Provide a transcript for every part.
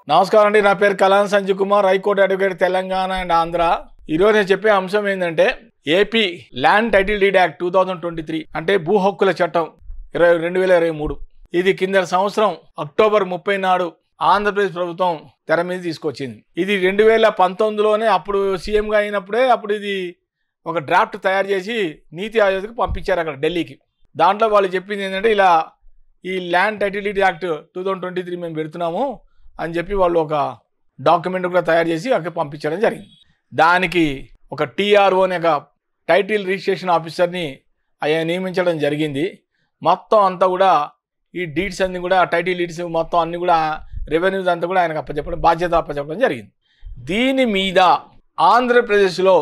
నమస్కారం అండి. నా పేరు Kalan Sanjay Kumar, high court advocate, Telangana and Andhra. ఈరోజు నేను చెప్పే అంశం ఏంటంటే AP land title deed act 2023 అంటే భూ హక్కుల చట్టం 2023. ఇది కింద సంవత్సరం అక్టోబర్ 30 నాడు ఆంధ్రప్రదేశ్ ప్రభుత్వం తెర మీద తీసుకొచ్చింది. ఇది 2019లోనే అప్పుడు సీఎంగా అయినప్పుడే అప్పుడు ఇది ఒక డ్రాఫ్ట్ తయారు చేసి నీతి ఆయోగ్కి పంపించారు అక్కడ ఢిల్లీకి. దాంట్లో వాళ్ళు చెప్పింది ఏంటంటే ఇలా ఈ ల్యాండ్ టైటిల్ డీడ్ యాక్ట్ 2023 మేము పెడుతున్నాము అని చెప్పి వాళ్ళు ఒక డాక్యుమెంట్ కూడా తయారు చేసి అక్కడ పంపించడం జరిగింది. దానికి ఒక టీఆర్ఓ అనే ఒక టైటిల్ రిజిస్ట్రేషన్ ఆఫీసర్ని ఆయన నియమించడం జరిగింది. మొత్తం అంతా కూడా ఈ డీడ్స్ అన్ని కూడా టైటిల్ డీడ్స్ మొత్తం అన్ని కూడా రెవెన్యూస్ అంతా కూడా ఆయనకు అప్పచెప్పడం బాధ్యత అప్పచెప్పడం జరిగింది. దీని మీద ఆంధ్రప్రదేశ్లో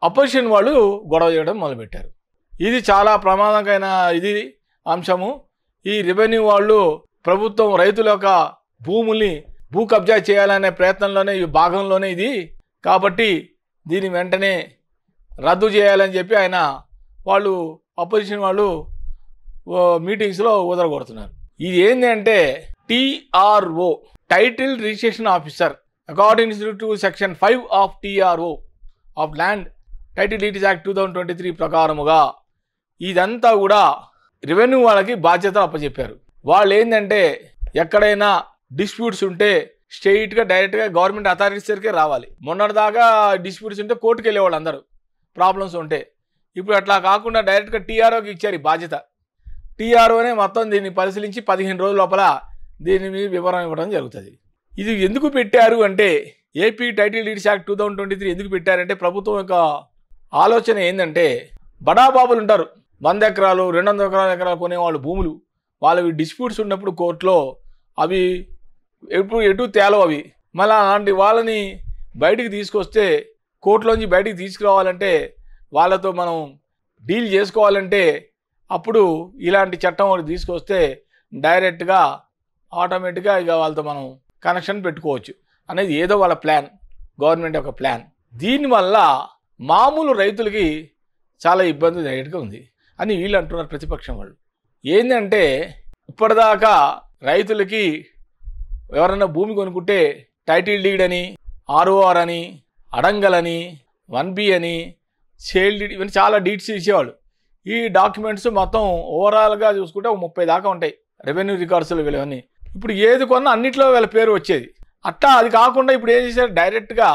అపోజిషన్ వాళ్ళు గొడవ చేయడం మొదలుపెట్టారు. ఇది చాలా ప్రమాదకరమైన ఇది అంశము. ఈ రెవెన్యూ వాళ్ళు ప్రభుత్వం రైతుల యొక్క భూముల్ని భూ కబ్జా చేయాలనే ప్రయత్నంలోనే ఈ భాగంలోనే ఇది కాబట్టి దీన్ని వెంటనే రద్దు చేయాలని చెప్పి వాళ్ళు అపోజిషన్ వాళ్ళు మీటింగ్స్లో ఉదరగొడుతున్నారు. ఇది ఏంటంటే TRO title registration officer according to section 5 of TRO of land title deeds act 2023 ప్రకారముగా ఇదంతా కూడా రెవెన్యూ వాళ్ళకి బాధ్యత అప్పచెప్పారు. వాళ్ళు ఏంటంటే ఎక్కడైనా డిస్ప్యూట్స్ ఉంటే స్ట్రెయిట్గా డైరెక్ట్గా గవర్నమెంట్ అథారిటీస్ దగ్గరికి రావాలి. మొన్నటిదాకా డిస్ప్యూట్స్ ఉంటే కోర్టుకు వెళ్ళేవాళ్ళు అందరూ ప్రాబ్లమ్స్ ఉంటే. ఇప్పుడు అట్లా కాకుండా డైరెక్ట్గా టీఆర్ఓకి ఇచ్చారు ఈ బాధ్యత. టీఆర్ఓనే మొత్తం దీన్ని పరిశీలించి 15 రోజుల లోపల దీని మీద వివరణ ఇవ్వడం జరుగుతుంది. ఇది ఎందుకు పెట్టారు అంటే ఏపీ టైటిల్ డీడ్స్ యాక్ట్ 2023 ఎందుకు పెట్టారంటే ప్రభుత్వం యొక్క ఆలోచన ఏంటంటే బడాబాబులు ఉంటారు, 100 ఎకరాలు 200 ఎకరాలు కొనేవాళ్ళు భూములు, వాళ్ళవి డిస్ప్యూట్స్ ఉన్నప్పుడు కోర్టులో అవి ఎటు తేలవు. అవి మళ్ళీ అలాంటి వాళ్ళని బయటికి తీసుకొస్తే కోర్టులోంచి బయటికి తీసుకురావాలంటే వాళ్ళతో మనం డీల్ చేసుకోవాలంటే అప్పుడు ఇలాంటి చట్టం ఒకటి తీసుకొస్తే డైరెక్ట్గా ఆటోమేటిక్గా ఇక వాళ్ళతో మనం కనెక్షన్ పెట్టుకోవచ్చు అనేది ఏదో వాళ్ళ ప్లాన్, గవర్నమెంట్ యొక్క ప్లాన్. దీనివల్ల మామూలు రైతులకి చాలా ఇబ్బంది డైరెక్ట్గా ఉంది అని వీళ్ళు అంటున్నారు ప్రతిపక్షం వాళ్ళు. ఏంటంటే ఇప్పటిదాకా రైతులకి ఎవరైనా భూమి కొనుక్కుంటే టైటిల్ డీడ్ అని, ఆర్ఓఆర్ అని, అడంగల్ అని, 1B అని, సేల్ డీడ్ ఇవన్నీ చాలా డీడ్స్ ఇచ్చేవాళ్ళు. ఈ డాక్యుమెంట్స్ మొత్తం ఓవరాల్గా చూసుకుంటే 30 దాకా ఉంటాయి రెవెన్యూ రికార్డ్స్లో వీళ్ళవన్నీ. ఇప్పుడు ఏది కొన్నా అన్నింటిలో వీళ్ళ పేరు వచ్చేది. అట్టా అది కాకుండా ఇప్పుడు ఏం చేశారు, డైరెక్ట్గా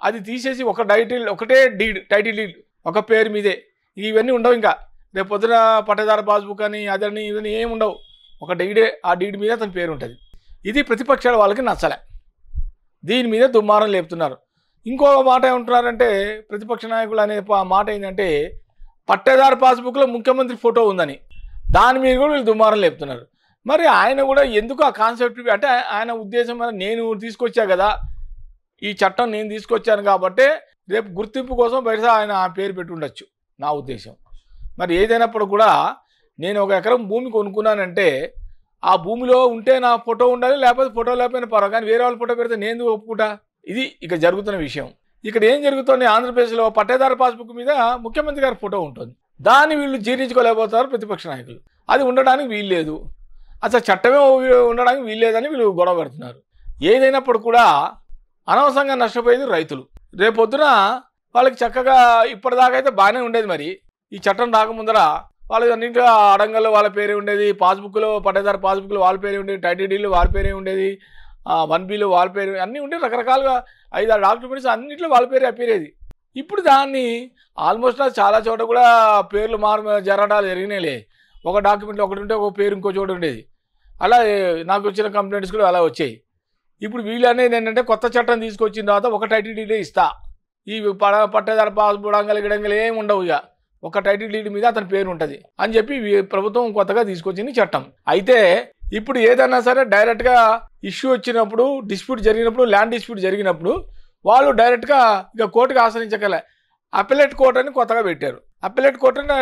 అది తీసేసి ఒకటే టైటిల్ డీడ్ ఒక పేరు మీదే. ఇవన్నీ ఉండవు. ఇంకా రేపు పొద్దున పట్టేదారు పాస్బుక్ అని అదని ఇవన్నీ ఏమి ఉండవు. ఒక డీడే, ఆ డీడ్ మీద అతని పేరు ఉంటుంది. ఇది ప్రతిపక్షాల వాళ్ళకి నచ్చలే. దీని మీద దుమ్మారం లేపుతున్నారు. ఇంకో మాట ఏమంటున్నారంటే ప్రతిపక్ష నాయకులు అనే మాట ఏంటంటే పట్టేదారు పాస్బుక్లో ముఖ్యమంత్రి ఫోటో ఉందని, దాని మీద కూడా వీళ్ళు దుమ్మారం లేపుతున్నారు. మరి ఆయన కూడా ఎందుకు ఆ కాన్సెప్ట్ అంటే ఆయన ఉద్దేశం నేను తీసుకొచ్చా కదా, ఈ చట్టం నేను తీసుకొచ్చాను కాబట్టి రేపు గుర్తింపు కోసం బయట ఆయన పేరు పెట్టి ఉండొచ్చు నా ఉద్దేశం. మరి ఏదైనప్పుడు కూడా నేను 1 ఎకరం భూమి కొనుక్కున్నానంటే ఆ భూమిలో ఉంటే నా ఫోటో ఉండాలి, లేకపోతే ఫోటో లేకపోయినా పర్వాలేదు, కానీ వేరే వాళ్ళ ఫోటో పెడితే నేను ఒప్పుకుంటా. ఇది ఇక జరుగుతున్న విషయం. ఇక్కడ ఏం జరుగుతుంది, ఆంధ్రప్రదేశ్లో పట్టేదారు పాస్బుక్ మీద ముఖ్యమంత్రి గారి ఫోటో ఉంటుంది. దాన్ని వీళ్ళు జీర్ణించుకోలేకపోతారు ప్రతిపక్ష నాయకులు. అది ఉండడానికి వీల్లేదు, అసలు చట్టమే ఉండడానికి వీల్లేదని వీళ్ళు గొడవ పెడుతున్నారు. ఏదైనప్పుడు కూడా అనవసరంగా నష్టపోయేది రైతులు. రేపొద్దున వాళ్ళకి చక్కగా ఇప్పటిదాకా అయితే బాగానే ఉండేది. మరి ఈ చట్టం రాకముందర వాళ్ళకి అన్నింటిలో అడంగల్లో వాళ్ళ పేరే ఉండేది, పాస్బుక్లో పట్టేదారు పాస్బుక్లో వాళ్ళ పేరే ఉండేది, టైటిల్ డీడ్లో వాళ్ళ పేరే ఉండేది, 1Bలో వాళ్ళ పేరు అన్నీ ఉండే, రకరకాలుగా 5-6 డాక్యుమెంట్స్ అన్నింటిలో వాళ్ళ పేరే అప్పేరేది. ఇప్పుడు దాన్ని ఆల్మోస్ట్ చాలా చోట కూడా పేర్లు జరగడాలు జరిగినాయిలే. ఒక డాక్యుమెంట్లో ఒకటి ఉంటే ఒక పేరు ఇంకో చోట ఉండేది. అలా నాకు వచ్చిన కంప్లైంట్స్ కూడా అలా వచ్చాయి. ఇప్పుడు వీళ్ళు అనేది ఏంటంటే కొత్త చట్టం తీసుకొచ్చిన తర్వాత ఒక టైటిల్ డీడే ఇస్తా, ఈ పట్టేదారు పాస్బుక్ గిడంగలు ఏమి ఉండవు, ఇక ఒక టైటిల్ డీడ్ మీద అతని పేరు ఉంటుంది అని చెప్పి ప్రభుత్వం కొత్తగా తీసుకొచ్చింది చట్టం. అయితే ఇప్పుడు ఏదైనా సరే డైరెక్ట్గా ఇష్యూ వచ్చినప్పుడు, డిస్ప్యూట్ జరిగినప్పుడు, ల్యాండ్ డిస్ప్యూట్ జరిగినప్పుడు వాళ్ళు డైరెక్ట్గా ఇక కోర్టుకు ఆశ్రయించగల అపెలేట్ కోర్ట్ అని కొత్తగా పెట్టారు. అపెలేట్ కోర్ట్ అంటే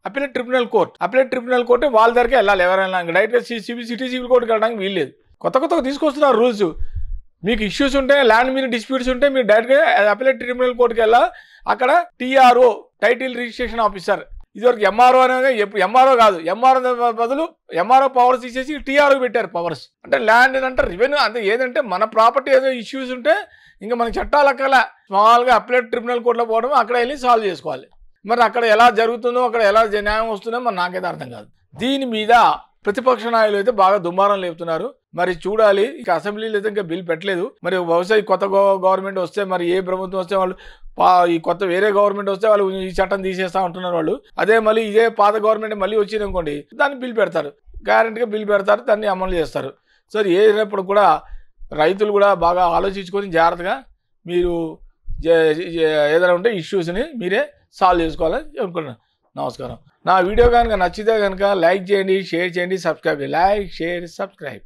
అపెలేట్ ట్రిబ్యునల్ కోర్టు వాళ్ళ దగ్గరికి వెళ్ళాలి. ఎవరైనా డైరెక్ట్గా సిటీ సివిల్ కోర్టుకి వెళ్ళడానికి వీల్లేదు. కొత్తగా తీసుకొస్తున్నారు రూల్స్. మీకు ఇష్యూస్ ఉంటే, ల్యాండ్ మీద డిస్ప్యూట్స్ ఉంటే మీరు డైరెక్ట్గా అపెలేట్ ట్రిబ్యునల్ కోర్టుకి వెళ్ళాలి. అక్కడ టీఆర్ఓ టైటిల్ రిజిస్ట్రేషన్ ఆఫీసర్ ఇదివరకు ఎంఆర్ఓ అనేది ఎంఆర్ఓ కాదు, ఎంఆర్ఓ బదులు ఎంఆర్ఓ పవర్స్ ఇచ్చేసి టీఆర్ఓ పెట్టారు పవర్స్. అంటే ల్యాండ్ అంటే రెవెన్యూ అంటే ఏదంటే మన ప్రాపర్టీ ఏదో ఇష్యూస్ ఉంటే ఇంకా మనకి చట్టాలు అక్కడ స్మాల్గా అప్లెట్ ట్రిబ్యునల్ కోర్టులో పోవడం, అక్కడ వెళ్ళి సాల్వ్ చేసుకోవాలి. మరి అక్కడ ఎలా జరుగుతుందో, అక్కడ ఎలా న్యాయం వస్తుందో మరి నాకైతే అర్థం కాదు. దీని మీద ప్రతిపక్ష నాయకులు అయితే బాగా దుమారం లేపుతున్నారు. మరి చూడాలి, ఇక అసెంబ్లీలో అయితే ఇంకా బిల్ పెట్టలేదు. మరి బహుశా ఈ కొత్త గవర్నమెంట్ వస్తే, మరి ఏ ప్రభుత్వం వస్తే వాళ్ళు ఈ కొత్త వేరే గవర్నమెంట్ వస్తే వాళ్ళు ఈ చట్టం తీసేస్తా ఉంటున్నారు వాళ్ళు. అదే మళ్ళీ ఇదే పాత గవర్నమెంట్ మళ్ళీ వచ్చింది అనుకోండి, దాన్ని బిల్ పెడతారు, గ్యారెంటీగా బిల్ పెడతారు, దాన్ని అమలు చేస్తారు. సో ఏదైనప్పుడు కూడా రైతులు కూడా బాగా ఆలోచించుకొని జాగ్రత్తగా మీరు ఏదైనా ఉంటే ఇష్యూస్ని మీరే సాల్వ్ చేసుకోవాలని అనుకుంటున్నాను. నమస్కారం. నా వీడియో కనుక నచ్చితే కనుక లైక్ చేయండి, షేర్ చేయండి, సబ్స్క్రైబ్ చేయండి. Like, share, subscribe.